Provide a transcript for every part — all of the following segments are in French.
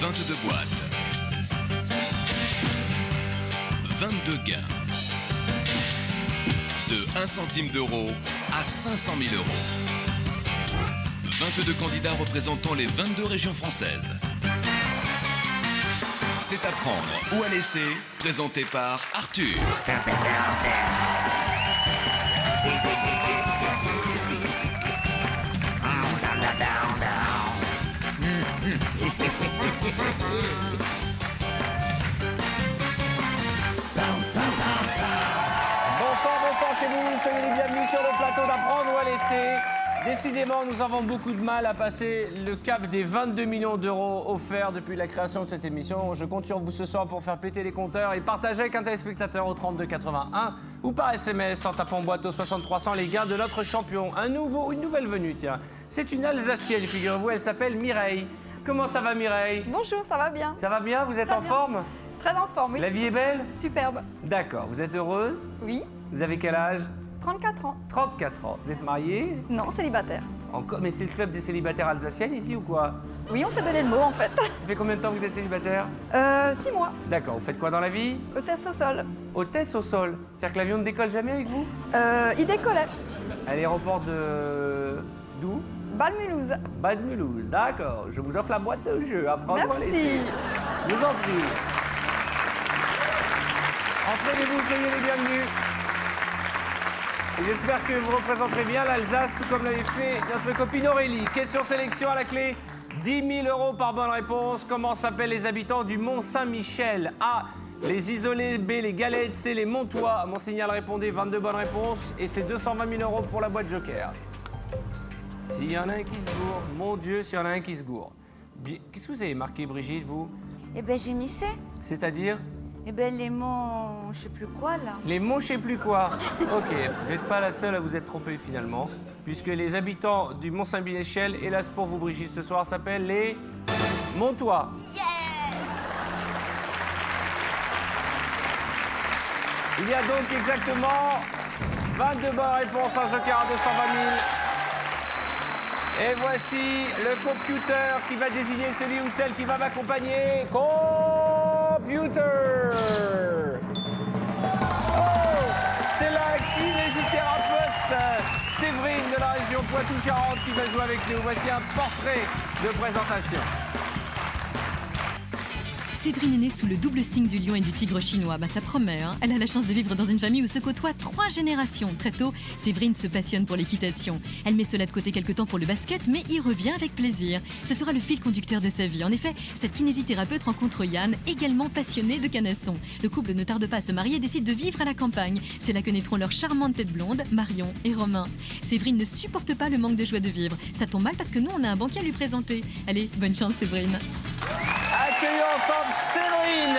22 boîtes. 22 gains. De 1 centime d'euro à 500 000 euros. 22 candidats représentant les 22 régions françaises. C'est à prendre ou à laisser, présenté par Arthur. Bonsoir chez vous, soyez les bienvenus sur le plateau d'Apprendre ou à laisser. Décidément, nous avons beaucoup de mal à passer le cap des 22 millions d'euros offerts depuis la création de cette émission. Je compte sur vous ce soir pour faire péter les compteurs et partager avec un téléspectateur au 32 81 ou par SMS en tapant boîte au 6300 les gains de notre champion. Une nouvelle venue, tiens. C'est une Alsacienne, figurez-vous, elle s'appelle Mireille. Comment ça va, Mireille? Bonjour, ça va bien. Ça va bien? Vous êtes en forme? Très en forme, oui. La vie est belle? Superbe. D'accord. Vous êtes heureuse? Oui. Vous avez quel âge? 34 ans. 34 ans. Vous êtes mariée? Non, célibataire. Encore? Mais c'est le club des célibataires alsaciennes ici ou quoi? Oui, on s'est donné le mot en fait. Ça fait combien de temps que vous êtes célibataire? 6 mois. D'accord. Vous faites quoi dans la vie? Hôtesse au sol. Hôtesse au sol. C'est-à-dire que l'avion ne décolle jamais avec vous? Il décollait. À l'aéroport de... d'où? Bâle-Mulhouse. Bâle-Mulhouse. D'accord. Je vous offre la boîte de jeu. À prendre ou à Merci. laisser. Je vous en prie. Entraînez-vous, soyez les bienvenus. Et j'espère que vous représenterez bien l'Alsace, tout comme l'avait fait notre copine Aurélie. Question sélection à la clé. 10 000 euros par bonne réponse. Comment s'appellent les habitants du Mont-Saint-Michel? A. Les isolés. B. Les galettes. C. Les montois. À mon signal, répondez 22 bonnes réponses. Et c'est 220 000 euros pour la boîte joker. S'il y en a un qui se gourre, mon Dieu, s'il y en a un qui se gourre. Qu'est-ce que vous avez marqué, Brigitte, vous? Eh ben j'ai mis C. C'est-à-dire? Eh ben les mots, je sais plus quoi là. Les mots, je sais plus quoi. Ok, vous n'êtes pas la seule à vous être trompée finalement, puisque les habitants du Mont-Saint-Michel, hélas pour vous, Brigitte, ce soir, s'appellent les Montois. Il y a donc exactement 22 bonnes réponses, un joker à 220 000. Et voici le computer qui va désigner celui ou celle qui va m'accompagner. Computer! Oh! C'est la kinésithérapeute Séverine de la région Poitou-Charentes qui va jouer avec nous. Voici un portrait de présentation. Séverine est née sous le double signe du lion et du tigre chinois. Ça promet, hein. Elle a la chance de vivre dans une famille où se côtoient 3 générations. Très tôt, Séverine se passionne pour l'équitation. Elle met cela de côté quelque temps pour le basket, mais y revient avec plaisir. Ce sera le fil conducteur de sa vie. En effet, cette kinésithérapeute rencontre Yann, également passionné de canasson. Le couple ne tarde pas à se marier et décide de vivre à la campagne. C'est là que naîtront leurs charmantes têtes blondes, Marion et Romain. Séverine ne supporte pas le manque de joie de vivre. Ça tombe mal parce que nous, on a un banquier à lui présenter. Allez, bonne chance, Séverine. Accueillons ensemble Séverine.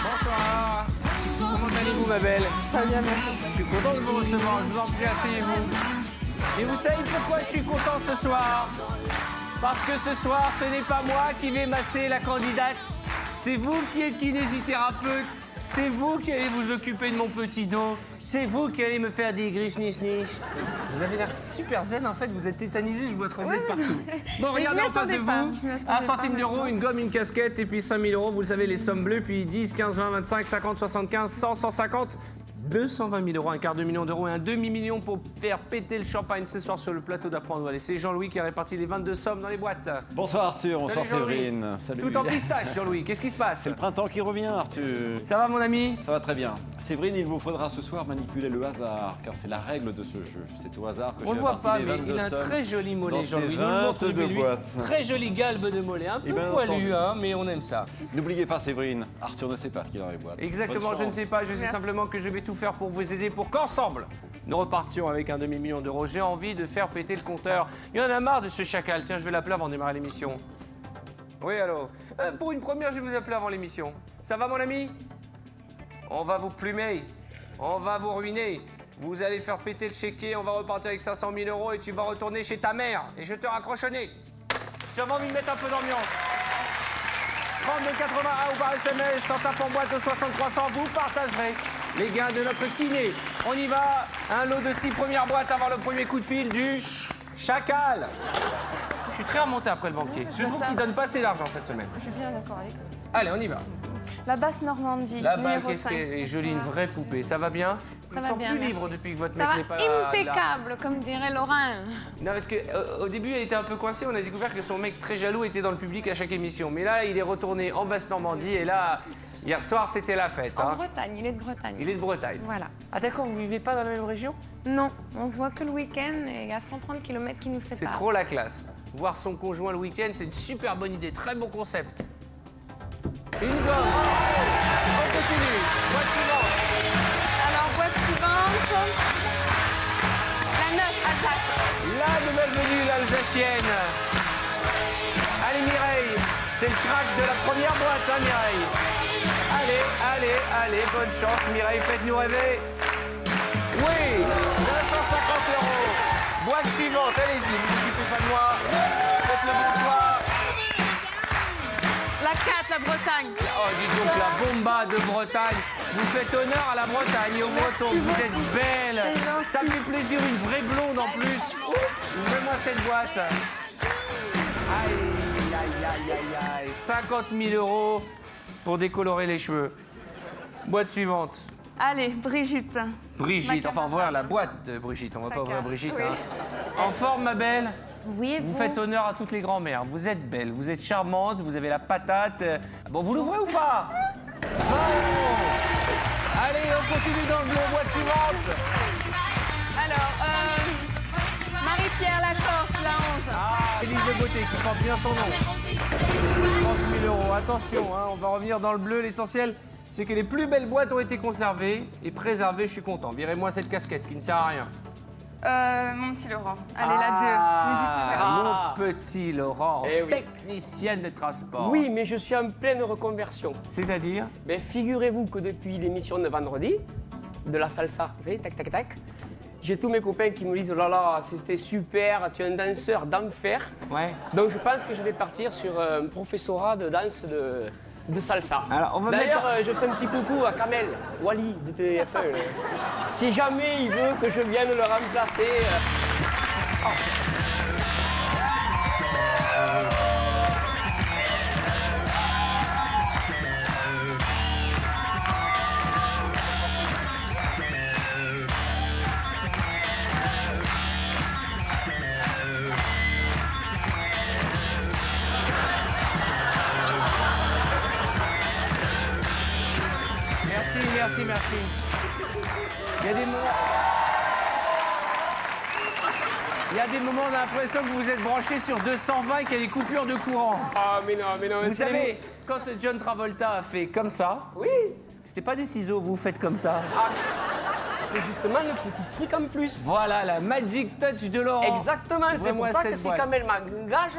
Bonsoir. Comment allez-vous, ma belle? Très bien, merci. Je suis content de vous recevoir. Je vous en prie, asseyez-vous. Et vous savez pourquoi je suis content ce soir? Parce que ce soir, ce n'est pas moi qui vais masser la candidate. C'est vous qui êtes kinésithérapeute. C'est vous qui allez vous occuper de mon petit dos. C'est vous qui allez me faire des griche-niche-niche. Vous avez l'air super zen, en fait. Vous êtes tétanisé, je vois trembler de partout. Bon, regardez en face de vous. 1 centime d'euro, une gomme, une casquette, et puis 5 000 euros. Vous le savez, les sommes bleues, puis 10, 15, 20, 25, 50, 75, 100, 150... 220 000 euros, un quart de million d'euros et un demi-million pour faire péter le champagne ce soir sur le plateau d'Apprendre ou à laisser. Jean-Louis qui a réparti les 22 sommes dans les boîtes. Bonsoir Arthur, bonsoir Salut, Jean-Louis. Séverine. Salut. Tout en pistache, Jean-Louis. Qu'est-ce qui se passe? C'est le printemps qui revient Arthur. Ça va, mon ami? Ça va très bien. Séverine, il vous faudra ce soir manipuler le hasard, car c'est la règle de ce jeu. C'est au hasard que On j'ai le voit pas, réparti les mais 22 il a un sommes très joli mollet, dans Jean-Louis. ces Nous le montre, 22 lui. boîtes. Très joli galbe de mollet, un peu bien poilu, entendu. hein, mais on aime ça. N'oubliez pas Séverine, Arthur ne sait pas ce qu'il y a dans les boîtes. Exactement, Bonne je ne chance. sais pas, je sais simplement que je vais tout faire pour vous aider pour qu'ensemble, nous repartions avec un demi-million d'euros. J'ai envie de faire péter le compteur. Il y en a marre de ce chacal. Tiens, je vais l'appeler avant de démarrer l'émission. Oui, allô. Pour une première, je vais vous appeler avant l'émission. Ça va, mon ami? On va vous plumer. On va vous ruiner. Vous allez faire péter le chéquier. On va repartir avec 500 000 euros et tu vas retourner chez ta mère. Et je te raccroche au nez. J'avais envie de mettre un peu d'ambiance. 32 81 ou par SMS, en tapant boîte au 6300, vous partagerez les gains de notre kiné. On y va. Un lot de 6 premières boîtes avant le premier coup de fil du chacal. Je suis très remonté après le banquier. Je trouve qu'il donne pas assez d'argent cette semaine. Je suis bien d'accord avec vous. Allez, on y va. La basse Normandie. Là-bas, numéro qu'est-ce 5, qu'elle est ce jolie, une soir. vraie poupée. Ça va bien? Je me va sens bien, plus merci. libre depuis que votre Ça mec va n'est pas là. impeccable, comme dirait Laurent. Non, parce qu'au début, elle était un peu coincée. On a découvert que son mec très jaloux était dans le public à chaque émission. Mais là, il est retourné en Basse-Normandie. Et là, hier soir, c'était la fête. En Hein. Bretagne, il est de Bretagne. Il est de Bretagne. Voilà. Ah d'accord, vous vivez pas dans la même région? Non, on se voit que le week-end et il y a 130 km qui nous séparent. C'est trop la classe. Voir son conjoint le week-end, c'est une super bonne idée. Très bon concept. Une gomme. On continue. Boîte suivante. Alors, boîte suivante. La 9, Alsace. La nouvelle venue, l'Alsacienne. Allez Mireille, c'est le crack de la première boîte, hein Mireille. Allez, bonne chance Mireille, faites-nous rêver. Oui, 250 €. Boîte suivante, allez-y, ne vous occupez pas de moi. Faites le bon choix. La 4, la Bretagne. Oh, dis donc, la bomba de Bretagne. Vous faites honneur à la Bretagne et aux Bretons. Vous êtes belle. C'est gentil. Ça fait plaisir, une vraie blonde en plus. Ouvrez-moi cette boîte. Aïe. 50 000 € pour décolorer les cheveux. Boîte suivante. Allez, Brigitte. Brigitte, enfin, on va ouvrir la boîte de Brigitte. On va pas ouvrir Brigitte. Hein. En forme, ma belle? Oui, et Vous vous faites honneur à toutes les grand-mères. Vous êtes belle, vous êtes charmante, vous avez la patate. Bon, vous l'ouvrez ou pas? 20 €. Allez, on continue dans le bleu. Boîte suivante. Alors, Marie-Pierre Lacorce, la 11. Ah, Élise de Beauté qui porte bien son nom. 30 000 €. Attention, hein, on va revenir dans le bleu. L'essentiel, c'est que les plus belles boîtes ont été conservées et préservées. Je suis content. Virez-moi cette casquette qui ne sert à rien. Mon petit Laurent. Allez, la 2. Midi plus belle. Mon petit Laurent, Eh oui. technicienne de transport. Oui, mais je suis en pleine reconversion. C'est-à-dire? Mais figurez-vous que depuis l'émission de vendredi, de la salsa, vous savez, tac, tac, tac, j'ai tous mes copains qui me disent oh là là, c'était super, tu es un danseur d'enfer. Ouais. Donc je pense que je vais partir sur un professorat de danse de salsa. Alors, on va D'ailleurs, mettre- je fais un petit coucou à Kamel Wally de TF1. Si jamais il veut que je vienne le remplacer. Merci. Il y a des moments... Il y a des moments, on a l'impression que vous êtes branché sur 220 et qu'il y a des coupures de courant. Ah, mais non. Vous c'est- savez, quand John Travolta a fait comme ça, Oui, c'était pas des ciseaux, vous faites comme ça. c'est justement le petit truc en plus. Voilà, la magic touch de Laurent. Exactement, c'est Ouvrez-moi pour ça que cette si boîte. Kamel m'engage,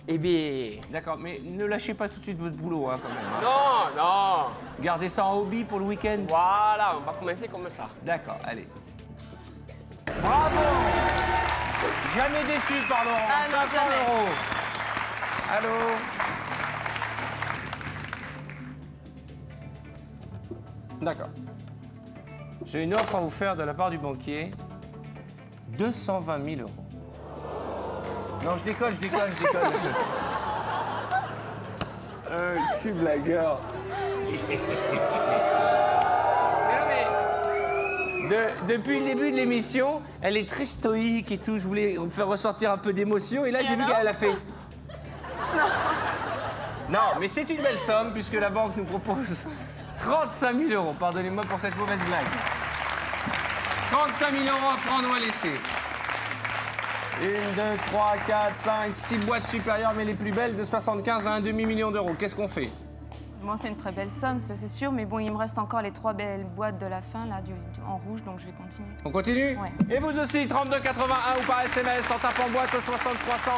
eh bien... D'accord, mais ne lâchez pas tout de suite votre boulot, hein, quand même. Hein. Non. Gardez ça en hobby pour le week-end. Voilà, on va commencer comme ça. D'accord, allez. Bravo! Jamais déçu par Laurent. Ah, non, 500 jamais. €. Allô? D'accord. J'ai une offre à vous faire de la part du banquier. 220 000 €. Non, je déconne. Je suis blagueur. Depuis le début de l'émission, elle est très stoïque et tout. Je voulais me faire ressortir un peu d'émotion. Et là, j'ai vu qu'elle a fait... Non, mais c'est une belle somme puisque la banque nous propose 35 000 €. Pardonnez-moi pour cette mauvaise blague. 35 000 € à prendre ou à laisser. 1, 2, 3, 4, 5, 6 boîtes supérieures, mais les plus belles de 75 à 1,5 million d'euros. Qu'est-ce qu'on fait? Bon, c'est une très belle somme, ça c'est sûr, mais bon, il me reste encore les 3 belles boîtes de la fin, là, en rouge, donc je vais continuer. On continue? Ouais. Et vous aussi, 3281 ou par SMS, en tapant boîte au 60 300,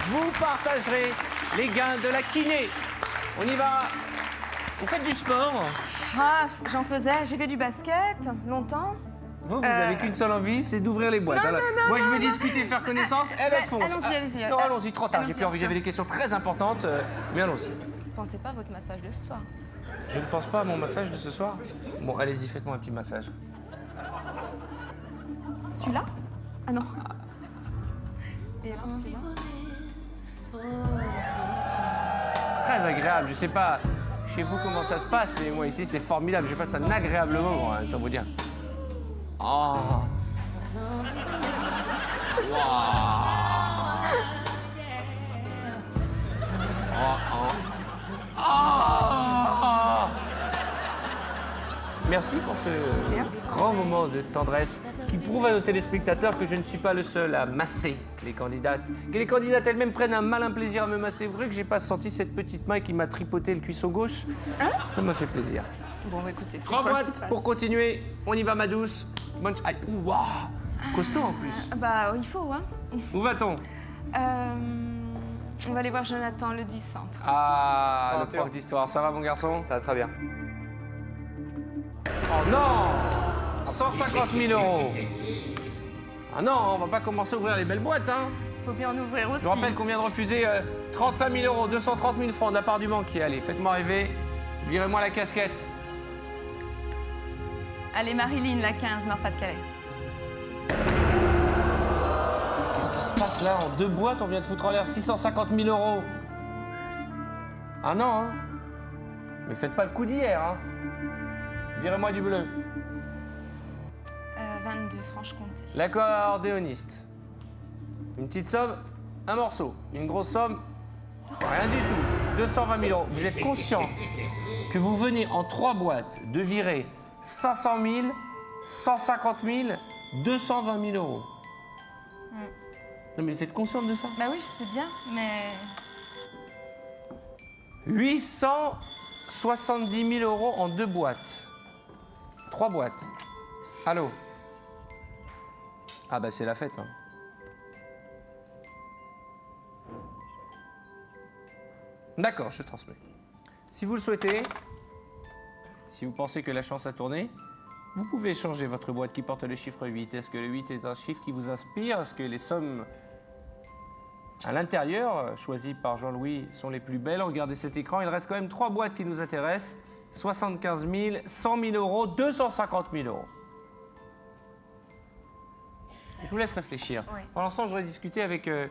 vous partagerez les gains de la kiné. On y va. Vous faites du sport? Ah, j'en faisais, j'ai fait du basket, longtemps. Vous avez qu'une seule envie, c'est d'ouvrir les boîtes. Non, Alors, non, moi, je veux non, discuter, faire connaissance. Elle fonce. allez-y. Non, allons-y, trop tard. J'ai Allons-y, plus envie. J'avais des questions très importantes, mais allons-y. Je pensais pas à votre massage de ce soir. Je ne pense pas à mon massage de ce soir. Bon, allez-y, faites-moi un petit massage. Celui-là? Ah non. Et alors celui-là? Très agréable. Je sais pas chez vous comment ça se passe, mais moi ici c'est formidable. Je passe un agréable moment, hein, je dois vous dire. Oh. Wow. Oh. Merci pour ce grand moment de tendresse qui prouve à nos téléspectateurs que je ne suis pas le seul à masser les candidates. Que les candidates elles-mêmes prennent un malin plaisir à me masser. Vous voyez que j'ai pas senti cette petite main qui m'a tripoté le cuisseau gauche? Ça me fait plaisir. Bon, bah, écoutez, c'est 3 boîtes principal. pour continuer. On y va, ma douce. Bonne... Ah, ouah, costaud en plus. Bah, il faut, hein. Où va-t-on? On va aller voir Jonathan, le 10 centre. Ah, le prof d'histoire. Ça va, mon garçon? Ça va très bien. Oh non! 150 000 euros. Ah non, on va pas commencer à ouvrir les belles boîtes, hein. Faut bien en ouvrir aussi. Je vous rappelle qu'on vient de refuser 35 000 euros, 230 000 francs de la part du banquier. Allez, faites-moi rêver. Virez-moi la casquette. Allez, Marilyn, la 15, Nord-Pas-de-Calais. Qu'est-ce qui se passe là? En 2 boîtes, on vient de foutre en l'air 650 000 euros. Ah non, hein. Mais faites pas le coup d'hier, hein. Virez-moi du bleu. 22, Franche-Comté. L'accordéoniste. Une petite somme, un morceau. Une grosse somme, rien du tout. 220 000 euros. Vous êtes conscient que vous venez en 3 boîtes de virer 500 000, 150 000, 220 000 euros. Non mais vous êtes consciente de ça? Bah oui, je sais bien, mais... 870 000 euros en 2 boîtes. 3 boîtes. Allô? Ah bah c'est la fête, hein. D'accord, je transmets. Si vous le souhaitez, si vous pensez que la chance a tourné, vous pouvez changer votre boîte qui porte le chiffre 8. Est-ce que le 8 est un chiffre qui vous inspire? Est-ce que les sommes à l'intérieur, choisies par Jean-Louis, sont les plus belles? Regardez cet écran, il reste quand même 3 boîtes qui nous intéressent. 75 000, 100 000 euros, 250 000 euros. Je vous laisse réfléchir. Oui. Pour l'instant, j'aurais discuté avec des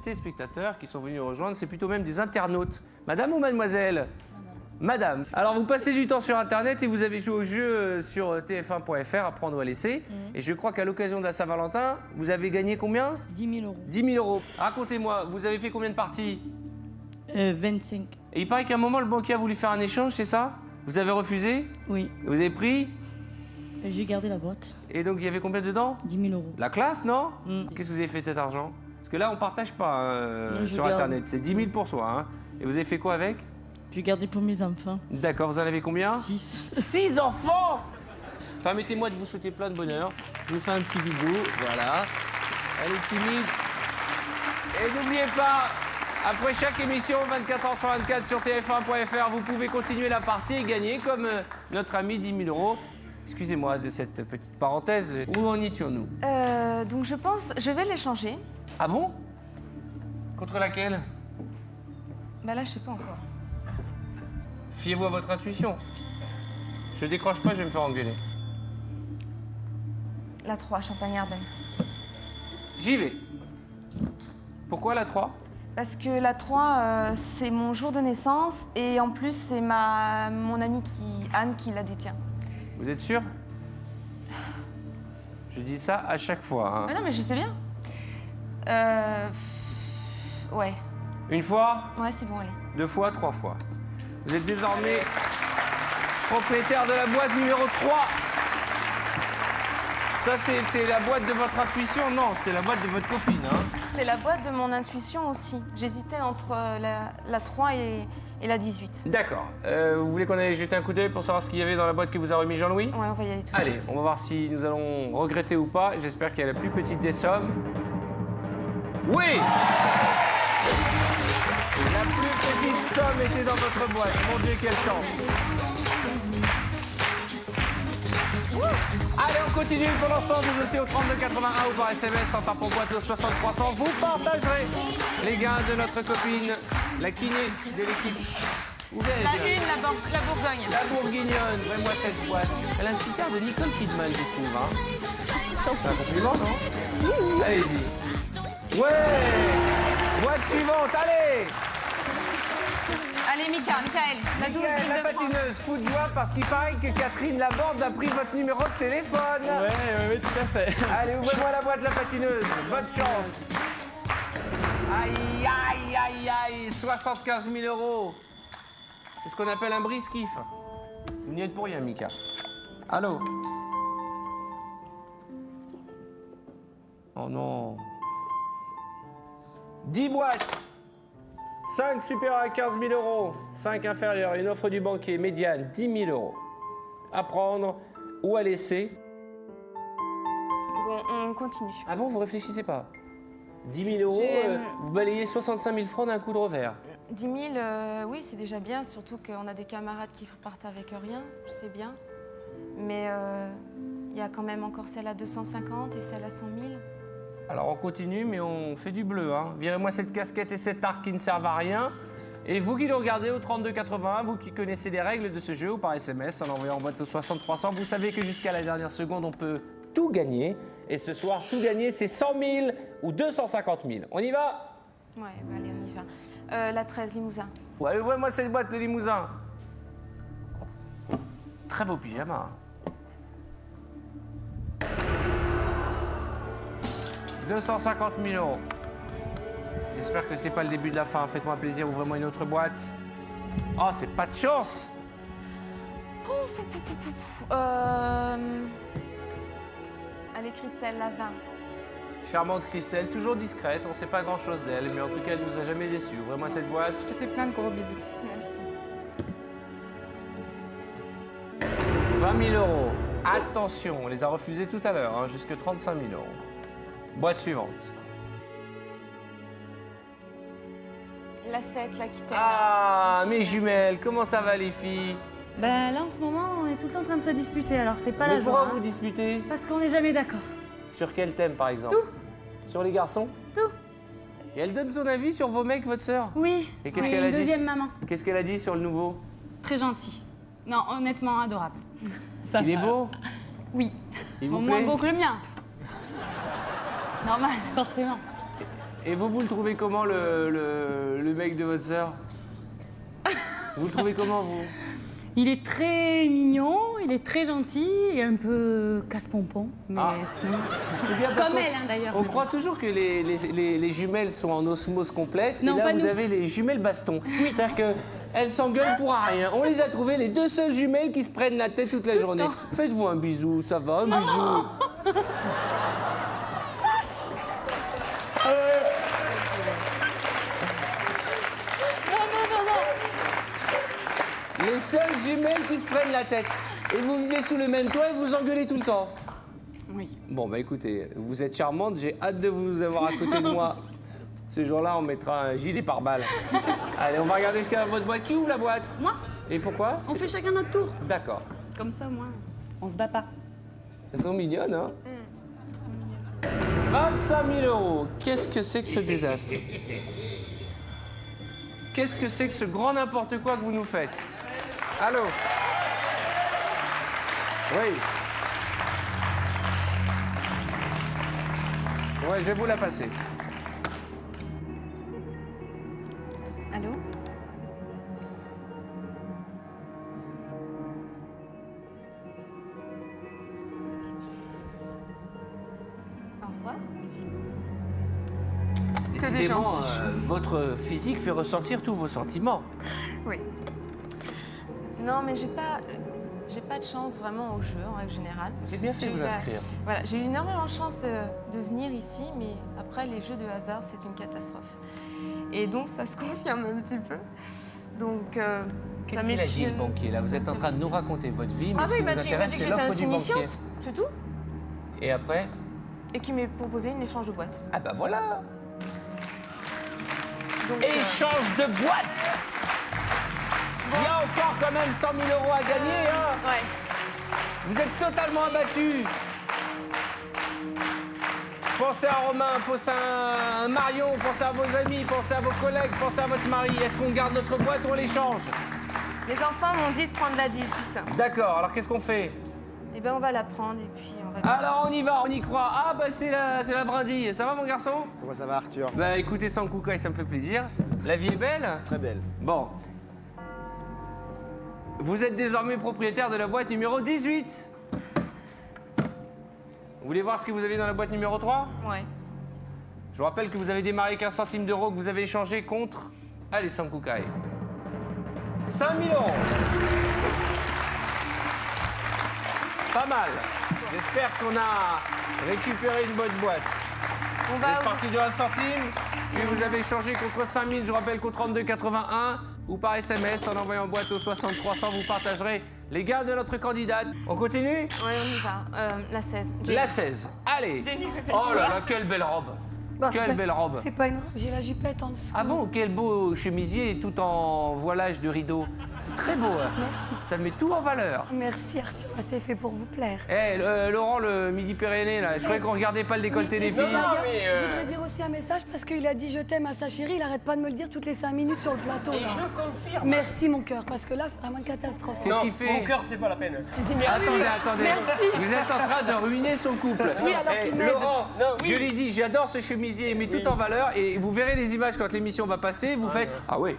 téléspectateurs qui sont venus rejoindre. C'est plutôt même des internautes. Madame ou mademoiselle? Madame. Alors, vous passez du temps sur Internet et vous avez joué au jeu sur tf1.fr, apprendre ou à laisser. Et je crois qu'à l'occasion de la Saint-Valentin, vous avez gagné combien? 10 000 euros. 10 000 euros. Racontez-moi, vous avez fait combien de parties? 25. Et il paraît qu'à un moment, le banquier a voulu faire un échange, c'est ça? Vous avez refusé? Oui. Vous avez pris? J'ai gardé la boîte. Et donc, il y avait combien dedans? 10 000 euros. La classe, non? Mm. Qu'est-ce que vous avez fait de cet argent? Parce que là, on partage pas Non, je sur garde. Internet. C'est 10 000 pour soi. Hein. Et vous avez fait quoi avec? J'ai gardé pour mes enfants. D'accord, vous en avez combien? 6. 6 enfants! Permettez-moi de vous souhaiter plein de bonheur. Je vous fais un petit bisou. Voilà. Elle est timide. Et n'oubliez pas, après chaque émission, 24h/24 sur tf1.fr, vous pouvez continuer la partie et gagner, comme notre ami 10 000 euros. Excusez-moi de cette petite parenthèse. Où en étions-nous? Donc je pense, je vais l'échanger. Ah bon? Contre laquelle? Bah là, je sais pas encore. Fiez-vous à votre intuition. Je décroche pas, je vais me faire engueuler. La 3, Champagne-Ardenne. J'y vais. Pourquoi la 3? Parce que la 3, c'est mon jour de naissance et en plus, c'est mon amie Anne qui la détient. Vous êtes sûr? Je dis ça à chaque fois. Hein. Mais non, mais je sais bien. Ouais. Une fois, Ouais, c'est bon, allez. 2 fois, 3 fois. Vous êtes désormais propriétaire de la boîte numéro 3. Ça, c'était la boîte de votre intuition? Non, c'était la boîte de votre copine. Hein. C'est la boîte de mon intuition aussi. J'hésitais entre la 3 et la 18. D'accord. Vous voulez qu'on aille jeter un coup d'œil pour savoir ce qu'il y avait dans la boîte que vous a remis Jean-Louis? Ouais, on va y aller tout de Allez, suite. on va voir si nous allons regretter ou pas. J'espère qu'il y a la plus petite des sommes. Oui! La plus petite somme était dans votre boîte. Mon Dieu, quelle chance! Allez, on continue. Pendant ce temps, vous aussi au 3281 ou par SMS en tapant boîte au 6300. Vous partagerez les gains de notre copine, la kiné de l'équipe. Ouvrez les La yeux. une, la Bourgogne. La Bourguignonne, ouvrez-moi cette boîte. Elle a un petit air de Nicole Kidman, je trouve. Hein. C'est un compliment, non? Allez-y. Ouais! Boîte suivante, allez! Allez, Michael, la 12 Mickaël, Île la de France. patineuse, fou de joie parce qu'il paraît que Catherine Laborde a pris votre numéro de téléphone. Oui, tout à fait. Allez, ouvrez-moi la boîte, la patineuse. Bonne chance. Aïe, aïe, aïe, aïe. 75 000 €. C'est ce qu'on appelle un brise-kiff. Vous n'y êtes pour rien, Mika. Allô? Oh non. 10 boîtes. 5 supérieurs à 15 000 €. 5 inférieurs. Une offre du banquier médiane, 10 000 €. À prendre ou à laisser. Bon, on continue. Ah bon, vous réfléchissez pas? 10 000 €, J'ai- vous balayez 65 000 francs d'un coup de revers. 10 000, oui, c'est déjà bien, surtout qu'on a des camarades qui repartent avec rien, je sais bien. Mais il y a quand même encore celle à 250 et celle à 100 000. Alors on continue, mais on fait du bleu. Hein. Virez-moi cette casquette et cet arc qui ne servent à rien. Et vous qui le regardez au 3281, vous qui connaissez les règles de ce jeu ou par SMS, en envoyant en boîte au 60 300, vous savez que jusqu'à la dernière seconde, on peut tout gagner. Et ce soir, tout gagner, c'est 100 000 ou 250 000. On y va? Ouais, bah allez, on y va. La 13, Limousin. Ouais, ouvrez-moi cette boîte de Limousin. Très beau pyjama. 250 000 €. J'espère que c'est pas le début de la fin. Faites-moi plaisir, ouvrez-moi une autre boîte. Oh, c'est pas de chance. Allez, Christelle, la 20. Charmante Christelle, toujours discrète. On sait pas grand-chose d'elle, mais en tout cas, elle nous a jamais déçus. Ouvrez-moi cette boîte. Je te fais plein de gros bisous. Merci. 20 000 €. Attention, on les a refusés tout à l'heure, hein, jusque 35 000 €. Boîte suivante. La 7, l'Aquitaine. Ah, mes jumelles, comment ça va les filles? Ben là en ce moment on est tout le temps en train de se disputer, alors c'est pas Mais la pourquoi joie. vous disputez? Parce qu'on n'est jamais d'accord. Sur quel thème, par exemple? Tout. Sur les garçons? Tout. Et elle donne son avis sur vos mecs, votre sœur? Oui. Et qu'est-ce c'est qu'elle a une dit? deuxième maman. Qu'est-ce qu'elle a dit sur le nouveau? Très gentil. Non, honnêtement adorable. Ça Il est va. beau? Oui. Il vous Au moins plaît? beau que le mien. Normal, forcément. Et vous le trouvez comment, le mec de votre sœur? Vous le trouvez comment, vous? Il est très mignon, il est très gentil et un peu casse-pompon. Mais Ah. sinon... C'est bien parce Comme qu'on- elle, hein, d'ailleurs. On croit toujours que les jumelles sont en osmose complète. Non, et là, pas vous nous. avez les jumelles baston. C'est-à-dire qu'elles s'engueulent pour rien. On les a trouvées les deux seules jumelles qui se prennent la tête toute la journée. Faites-vous un bisou, ça va, un bisou. Les seules jumelles qui se prennent la tête. Et vous vivez sous le même toit et vous engueulez tout le temps. Oui. Bon, bah écoutez, vous êtes charmante, j'ai hâte de vous avoir à côté de moi. Ce jour-là, on mettra un gilet pare-balles. Allez, on va regarder ce qu'il y a dans votre boîte. Qui ouvre la boîte? Moi, Et pourquoi? on fait chacun notre tour. D'accord. Comme ça, au moins, on se bat pas. Elles sont mignonnes, hein? 25 000 €. Qu'est-ce que c'est que ce désastre? Qu'est-ce que c'est que ce grand n'importe quoi que vous nous faites? Allô? Oui. Ouais, je vais vous la passer. Allô? Au revoir. Décidément, gentilles choses. votre physique fait ressortir tous vos sentiments. Oui. Non, mais j'ai pas de chance vraiment au jeu en règle générale. Vous avez bien fait J'ai de eu vous la- inscrire. Voilà, j'ai eu énormément de chance de venir ici, mais après les jeux de hasard, c'est une catastrophe. Et donc ça se confirme un petit peu. Donc Qu'est-ce ça qu'il a dit, m'étire. le banquier? Là, vous êtes en train de nous raconter votre vie, mais Ah ce oui, qui il m'a vous dit, il m'a intéresse, dit que c'est j'étais l'offre du banquier. insignifiante, c'est tout. Et après? Et qui m'ait proposé une échange de boîte. Ah bah voilà! Donc, Échange de boîte! Il y a encore quand même 100 000 € à gagner, hein? ouais. Vous êtes totalement abattus. Pensez à Romain, pensez à un Marion, pensez à vos amis, pensez à vos collègues, pensez à votre mari. Est-ce qu'on garde notre boîte ou on l'échange? Les enfants m'ont dit de prendre la 18. D'accord, alors qu'est-ce qu'on fait? Eh ben, on va la prendre et puis on va... Alors on y va, on y croit. Ah bah c'est la brindille. Ça va mon garçon? Comment ça va, Arthur? Bah écoutez, sans Koukaï, ça me fait plaisir. La vie est belle? Très belle. Bon. Vous êtes désormais propriétaire de la boîte numéro 18. Vous voulez voir ce que vous avez dans la boîte numéro 3? Ouais. Je vous rappelle que vous avez démarré avec 1 centime d'euro que vous avez échangé contre... Allez, sans Koukaï. 5 000 euros. Pas mal. J'espère qu'on a récupéré une bonne boîte. On Vous va... êtes parti de 1 centime, puis vous avez échangé contre 5 000, je vous rappelle qu'au 3281 ou par SMS en envoyant boîte au 60 300, vous partagerez les gains de notre candidate. On continue? Ouais, on y va. La 16. La 16. Allez. Oh là là, quelle belle robe. Quelle belle robe. C'est pas une robe, j'ai la jupette en dessous. Ah bon, quel beau chemisier tout en voilage de rideau. C'est très beau. Hein. Merci. Ça met tout en valeur. Merci Arthur, c'est fait pour vous plaire. Eh, Laurent, le Midi-Pyrénées, là, je croyais qu'on regardait pas le décolleté des filles. Je voudrais dire aussi un message parce qu'il a dit je t'aime à sa chérie, il arrête pas de me le dire toutes les 5 minutes sur le plateau. Et là. je confirme. Merci mon cœur, parce que là c'est vraiment une catastrophe. Qu'est-ce qu'il fait? Mon cœur, c'est pas la peine. Attendez. Vous êtes en train de ruiner son couple. Oui, alors qu'il m'aide. Laurent, Non, oui. je lui dis, j'adore ce chemisier, il met tout en valeur et vous verrez les images quand l'émission va passer, vous faites ah oui.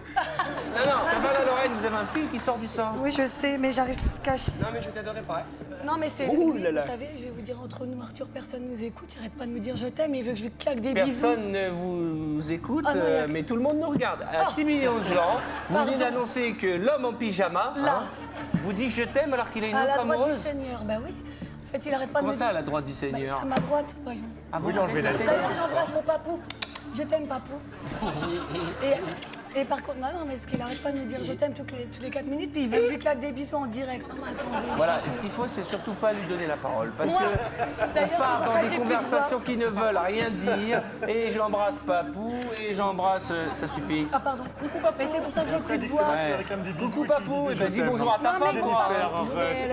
Non, non. Ça va la Lorraine, vous avez un fil qui sort du sang. Oui je sais, mais j'arrive pas à le cacher. Non, mais je t'aiderai pas. Non mais c'est Ouh lui, là là. vous savez, je vais vous dire entre nous Arthur, personne nous écoute, il arrête pas de me dire je t'aime, il veut que je lui claque des bisous. Personne ne vous écoute, Ah non, y a que- mais tout le monde nous regarde. À 6 millions de gens, vous venez Pardon. d'annoncer que l'homme en pyjama Là. vous dit que je t'aime alors qu'il a une À autre la droite du amoureuse. Seigneur, bah oui. En fait il arrête pas Comment de me ça, à dire. la droite du Seigneur? À ma droite, voyons. Ah, vous l'enlevez la D'ailleurs, j'embrasse mon papou. Je t'aime, papou. Et par contre, non, mais ce qu'il arrête pas de me dire je t'aime toutes les 4 minutes, puis il veut que je lui claque des bisous en direct. Non, mais attendez. Voilà, ce qu'il faut, c'est surtout pas lui donner la parole. Parce Moi, que d'ailleurs, on part c'est pour dans ça que des j'ai plus de conversations voix. qui ne veulent rien dire. Et j'embrasse Papou, et j'embrasse... ça suffit. Ah, pardon. Coucou, papou. Mais c'est pour ça que j'ai plus de voix. Ouais. Coucou Papou, et ben dis bonjour à ta femme, toi.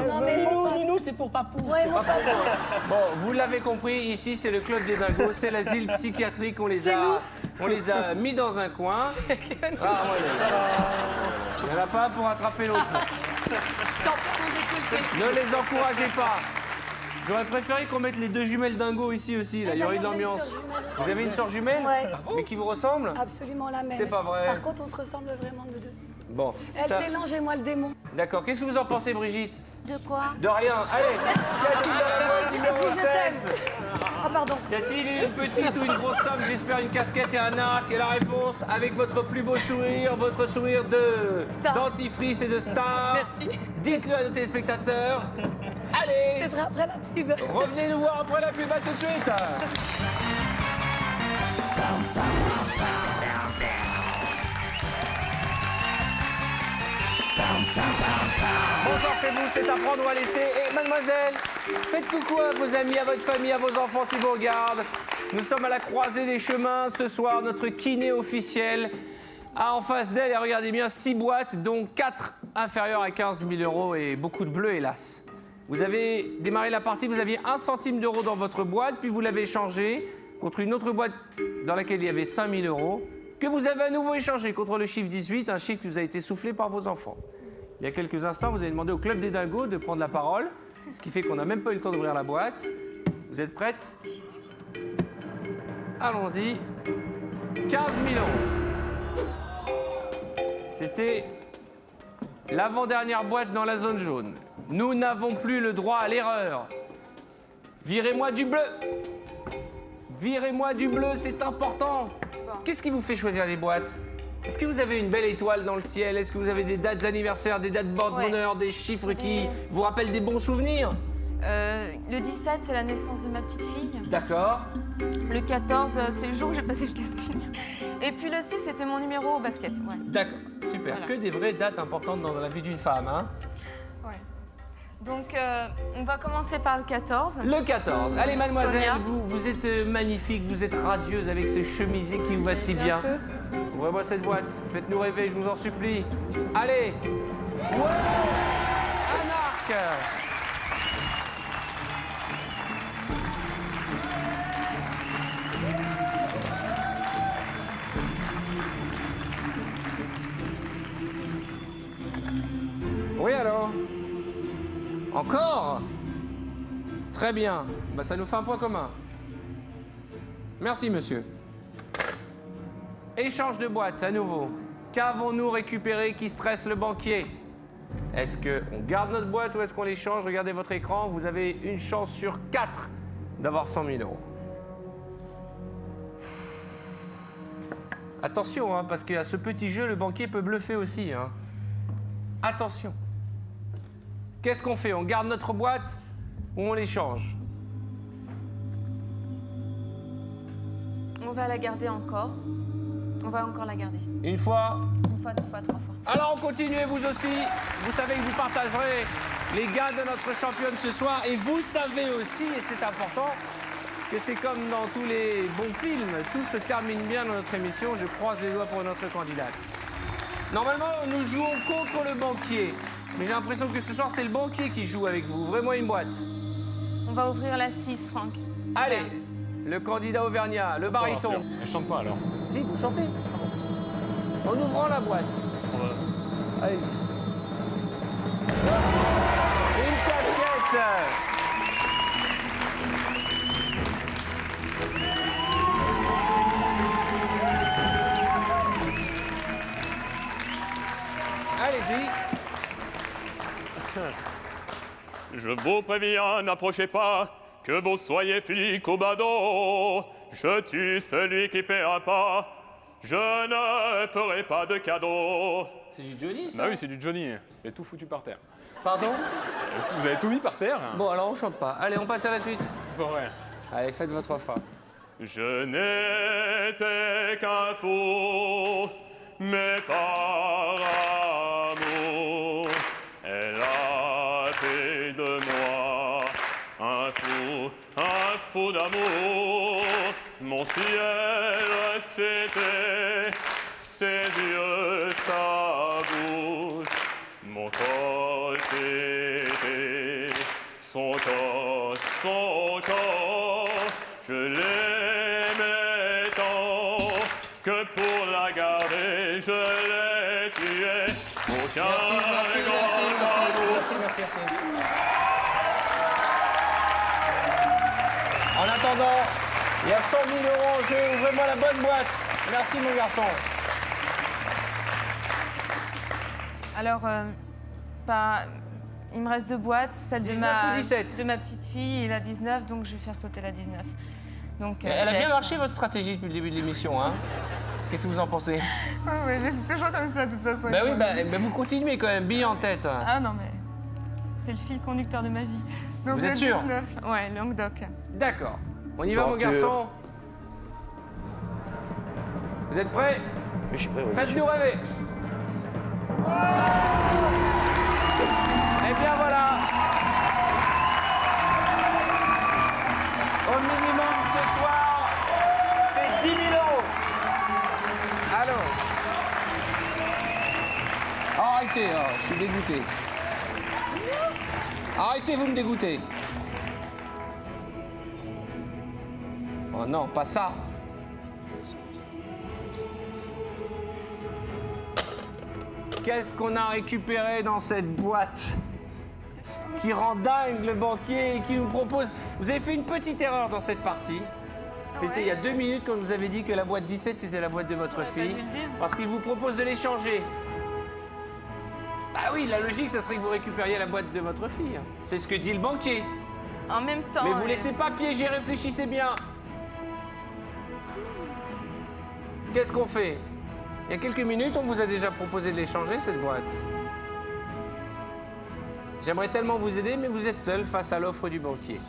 Non, mais mon Ninou, c'est pour Papou. Ouais, mon papou. Bon, vous l'avez compris, ici, c'est le club des dingos, c'est l'asile psychiatrique. On les a mis dans un coin. Ah, il n'y en a pas un pour attraper l'autre. Ne les encouragez pas. J'aurais préféré qu'on mette les 2 jumelles dingos ici aussi, là. Il y aurait une ambiance. Vous avez une sœur jumelle? Ouais. Mais qui vous ressemble? Absolument la même. C'est pas vrai. Par contre, on se ressemble vraiment nous deux. Bon. Elle, ça- c'est l'ange et moi le démon. D'accord. Qu'est-ce que vous en pensez, Brigitte? De quoi? De rien. Allez, qu'y a-t-il dans la boîte numéro 16? Ah, pardon. Y a-t-il une petite ou une grosse somme? J'espère une casquette et un arc. Et la réponse, avec votre plus beau sourire, votre sourire de Star. dentifrice et de star. Merci. Dites-le à nos téléspectateurs. Allez, Ce sera après la pub. revenez nous voir après la pub. À tout de suite. Bonsoir chez vous, c'est à prendre ou à laisser. Et mademoiselle, faites coucou à vos amis, à votre famille, à vos enfants qui vous regardent. Nous sommes à la croisée des chemins. Ce soir, notre kiné officiel a en face d'elle, et regardez bien, 6 boîtes, dont 4 inférieures à 15 000 euros et beaucoup de bleus, hélas. Vous avez démarré la partie, vous aviez 1 centime d'euro dans votre boîte, puis vous l'avez échangé contre une autre boîte dans laquelle il y avait 5 000 euros, que vous avez à nouveau échangé contre le chiffre 18, un chiffre qui vous a été soufflé par vos enfants. Il y a quelques instants, vous avez demandé au Club des Dingos de prendre la parole, ce qui fait qu'on n'a même pas eu le temps d'ouvrir la boîte. Vous êtes prête? Allons-y. 15 000 euros. C'était l'avant-dernière boîte dans la zone jaune. Nous n'avons plus le droit à l'erreur. Virez-moi du bleu. Virez-moi du bleu, c'est important. Qu'est-ce qui vous fait choisir les boîtes? Est-ce que vous avez une belle étoile dans le ciel? Est-ce que vous avez des dates anniversaires, des dates porte-bonheur, des chiffres qui vous rappellent des bons souvenirs? Le 17, c'est la naissance de ma petite fille. D'accord. Le 14, c'est le jour où j'ai passé le casting. Et puis le 6, c'était mon numéro au basket. Ouais. D'accord, super. Voilà. Que des vraies dates importantes dans la vie d'une femme, hein? Ouais. Donc, on va commencer par le 14. Le 14. Allez, mademoiselle, Sonia. vous êtes magnifique, vous êtes radieuse avec ce chemisier qui vous va si bien. Ouvrez-moi cette boîte, faites-nous rêver, je vous en supplie. Allez. Ouais. Un arc. Encore? Très bien. Bah, ça nous fait un point commun. Merci, monsieur. Échange de boîtes, à nouveau. Qu'avons-nous récupéré qui stresse le banquier? Est-ce qu'on garde notre boîte ou est-ce qu'on l'échange? Regardez votre écran, vous avez une chance sur 4 d'avoir 100 000 euros. Attention, hein, parce qu'à ce petit jeu, le banquier peut bluffer aussi. Hein. Attention. Qu'est-ce qu'on fait? On garde notre boîte ou on l'échange? On va la garder encore. On va encore la garder. Une fois? Une fois, 2 fois, 3 fois. Alors on continue, vous aussi. Vous savez que vous partagerez les gains de notre championne ce soir. Et vous savez aussi, et c'est important, que c'est comme dans tous les bons films, tout se termine bien dans notre émission. Je croise les doigts pour notre candidate. Normalement, nous jouons contre le banquier. Mais j'ai l'impression que ce soir, c'est le banquier qui joue avec vous. Ouvrez-moi une boîte. On va ouvrir la 6, Franck. Allez, le candidat auvergnat, le baryton. Elle chante pas alors. Si, vous chantez. En ouvrant la boîte. Allez-y. Une casquette. Allez-y. Je vous préviens, n'approchez pas, que vous soyez flic ou badaud. Je tue celui qui fait un pas. Je ne ferai pas de cadeau. C'est du Johnny, ça? Bah oui, c'est du Johnny. Il est tout foutu par terre. Pardon? Vous avez tout mis par terre? Bon, alors on chante pas. Allez, on passe à la suite. C'est pas vrai. Allez, faites votre frappe. Je n'étais qu'un fou, mais par amour, elle a fait de moi un fou d'amour. Mon ciel, c'était ses yeux, sa bouche. Mon corps, c'était son corps, son corps. Je l'aimais tant que pour la garder, je l'ai tuée. Merci. En attendant, il y a 100 000 euros en jeu. Ouvrez-moi la bonne boîte. Merci, mon garçon. Alors, il me reste 2 boîtes. Celle 19 de ma, ou 17? de ma petite fille et la 19, donc je vais faire sauter la 19. Donc, Elle a bien marché, votre stratégie, depuis le début de l'émission. Hein. Qu'est-ce que vous en pensez? Oui, mais c'est toujours comme ça, de toute façon. Bah oui, bah vous continuez quand même, bille en tête. Ah non, mais c'est le fil conducteur de ma vie. Donc, Vous êtes sûr? 19. Ouais, Languedoc. D'accord. On y va, mon garçon. Vous êtes prêts? Oui, je suis prêt. Oui, faites-nous rêver. Et bien voilà. Au minimum ce soir, c'est 10 000 euros. Allô? Arrêtez, oh, je suis dégoûté. Arrêtez, vous me dégoûtez. Oh non, pas ça. Qu'est-ce qu'on a récupéré dans cette boîte qui rend dingue le banquier et qui nous propose... Vous avez fait une petite erreur dans cette partie. C'était il y a 2 minutes quand vous avez dit que la boîte 17, c'était la boîte de votre fille. Parce qu'il vous propose de l'échanger. Bah oui, la logique, ça serait que vous récupériez la boîte de votre fille. C'est ce que dit le banquier. En même temps... Mais vous laissez pas piéger, réfléchissez bien. Qu'est-ce qu'on fait? Il y a quelques minutes, on vous a déjà proposé de l'échanger, cette boîte. J'aimerais tellement vous aider, mais vous êtes seul face à l'offre du banquier.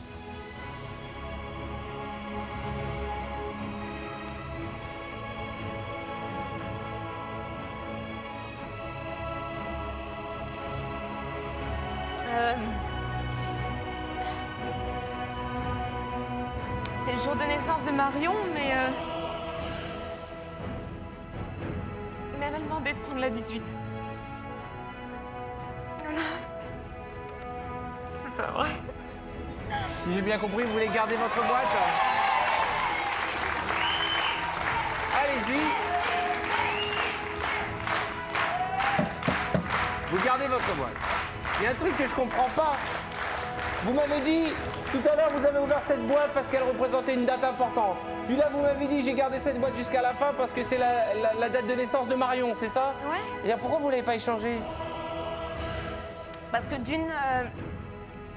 C'est le jour de naissance de Marion, mais elle m'a demandé de prendre la 18. Voilà. C'est pas vrai. Si j'ai bien compris, vous voulez garder votre boîte? Allez-y. Vous gardez votre boîte. Il y a un truc que je comprends pas. Vous m'avez dit, tout à l'heure, vous avez ouvert cette boîte parce qu'elle représentait une date importante. Puis là, vous m'avez dit, j'ai gardé cette boîte jusqu'à la fin parce que c'est la date de naissance de Marion, c'est ça? Ouais. Et pourquoi vous ne l'avez pas échangé? Parce que il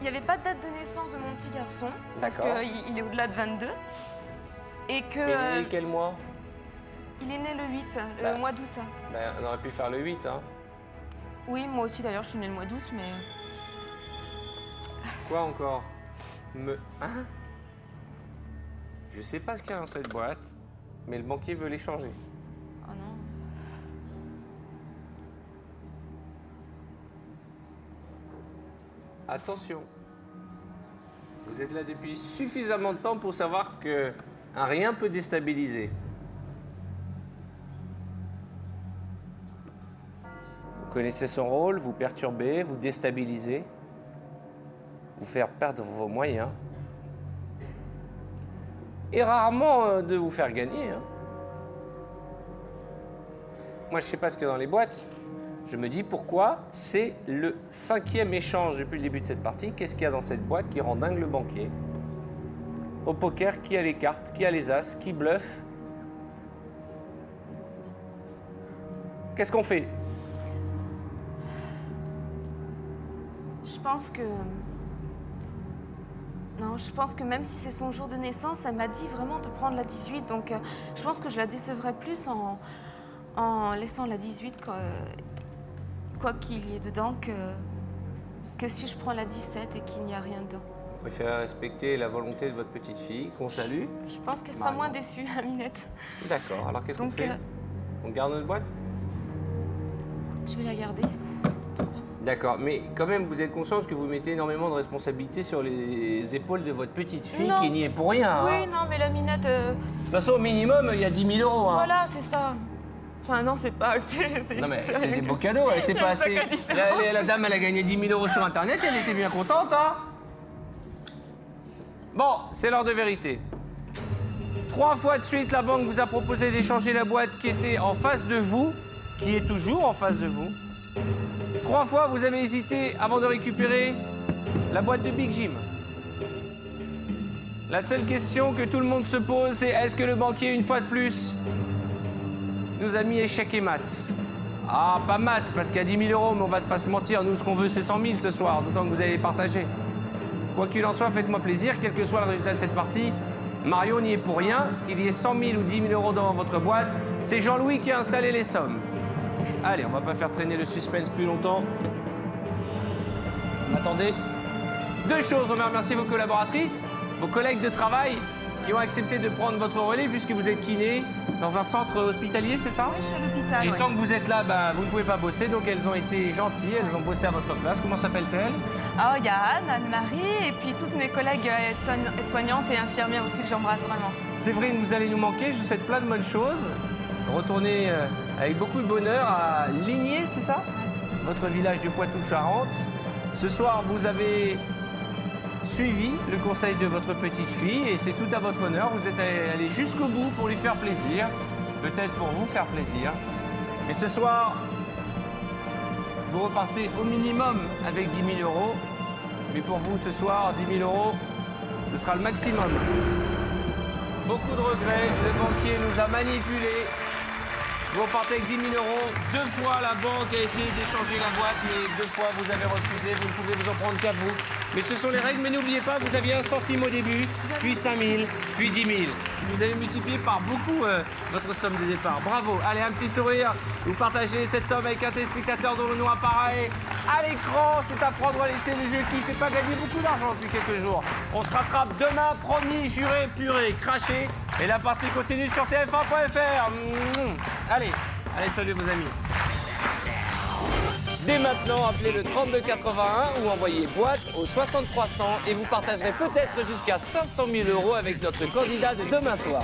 n'y avait pas de date de naissance de mon petit garçon. Parce D'accord. qu'il est au-delà de 22. Et que... Il est né quel mois? Il est né le 8, le Bah. mois d'août. On aurait pu faire le 8, hein. Oui, moi aussi d'ailleurs, je suis née le mois d'août, mais... Quoi encore? Hein? Je sais pas ce qu'il y a dans cette boîte, mais le banquier veut l'échanger. Oh non. Attention. Vous êtes là depuis suffisamment de temps pour savoir que un rien peut déstabiliser. Vous connaissez son rôle, vous perturber, vous déstabiliser, vous faire perdre vos moyens. Et rarement de vous faire gagner. Hein. Moi, je ne sais pas ce qu'il y a dans les boîtes. Je me dis pourquoi c'est le 5e échange depuis le début de cette partie. Qu'est-ce qu'il y a dans cette boîte qui rend dingue le banquier? Au poker, qui a les cartes, qui a les as, qui bluffe? Qu'est-ce qu'on fait? Je pense que... Non, je pense que même si c'est son jour de naissance, elle m'a dit vraiment de prendre la 18. Donc, je pense que je la décevrais plus en laissant la 18, quoi qu'il y ait dedans, que si je prends la 17 et qu'il n'y a rien dedans. Vous préférez respecter la volonté de votre petite fille, qu'on salue? Je pense qu'elle sera moins déçue, Aminette. D'accord. Alors, qu'est-ce qu'on fait? On garde notre boîte? Je vais la garder. D'accord, mais quand même, vous êtes consciente que vous mettez énormément de responsabilités sur les épaules de votre petite fille Non. qui n'y est pour rien. Oui, hein. non, mais la minette... De toute façon, au minimum, il y a 10 000 euros. Hein. Voilà, c'est ça. Enfin, non, c'est pas... Non, mais c'est des beaux cadeaux, elle s'est pas assez... La dame, elle a gagné 10 000 euros sur Internet, elle était bien contente, hein. Bon, c'est l'heure de vérité. 3 fois de suite, la banque vous a proposé d'échanger la boîte qui était en face de vous, qui est toujours en face de vous. 3 fois, vous avez hésité avant de récupérer la boîte de Big Jim. La seule question que tout le monde se pose, c'est est-ce que le banquier, une fois de plus, nous a mis échec et mat? Ah, pas mat, parce qu'il y a 10 000 euros, mais on va pas se mentir, nous, ce qu'on veut, c'est 100 000 ce soir, d'autant que vous allez les partager. Quoi qu'il en soit, faites-moi plaisir, quel que soit le résultat de cette partie, Mario n'y est pour rien, qu'il y ait 100 000 ou 10 000 euros dans votre boîte, c'est Jean-Louis qui a installé les sommes. Allez, on va pas faire traîner le suspense plus longtemps. Attendez. 2 choses, on va remercier vos collaboratrices, vos collègues de travail qui ont accepté de prendre votre relais puisque vous êtes kiné dans un centre hospitalier, c'est ça? Oui, je suis à l'hôpital, Et ouais. tant que vous êtes là, vous ne pouvez pas bosser, donc elles ont été gentilles, elles ont bossé à votre place. Comment s'appellent-elles? Ah, il y a Anne, Anne-Marie, et puis toutes mes collègues aides-soignantes et infirmières aussi que j'embrasse vraiment. Séverine, vous allez nous manquer, je vous souhaite plein de bonnes choses. Retournez avec beaucoup de bonheur à Ligné, c'est ça? Ouais, c'est ça. Votre village de Poitou-Charentes. Ce soir, vous avez suivi le conseil de votre petite fille et c'est tout à votre honneur. Vous êtes allé jusqu'au bout pour lui faire plaisir, peut-être pour vous faire plaisir. Mais ce soir, vous repartez au minimum avec 10 000 euros. Mais pour vous, ce soir, 10 000 euros, ce sera le maximum. Beaucoup de regrets, le banquier nous a manipulés. Vous repartez avec 10 000 euros. 2 fois, la banque a essayé d'échanger la boîte, mais 2 fois, vous avez refusé. Vous ne pouvez vous en prendre qu'à vous. Mais ce sont les règles. Mais n'oubliez pas, vous aviez 1 centime au début, puis 5 000, puis 10 000. Vous avez multiplié par beaucoup votre somme de départ. Bravo. Allez, un petit sourire. Vous partagez cette somme avec un téléspectateur dont le nom apparaît à l'écran. C'est à prendre ou à laisser le jeu qui ne fait pas gagner beaucoup d'argent depuis quelques jours. On se rattrape demain, promis, juré, puré, craché. Et la partie continue sur tf1.fr. Allez, salut vos amis. Dès maintenant, appelez le 3281 ou envoyez boîte au 6300 et vous partagerez peut-être jusqu'à 500 000 euros avec notre candidat de demain soir.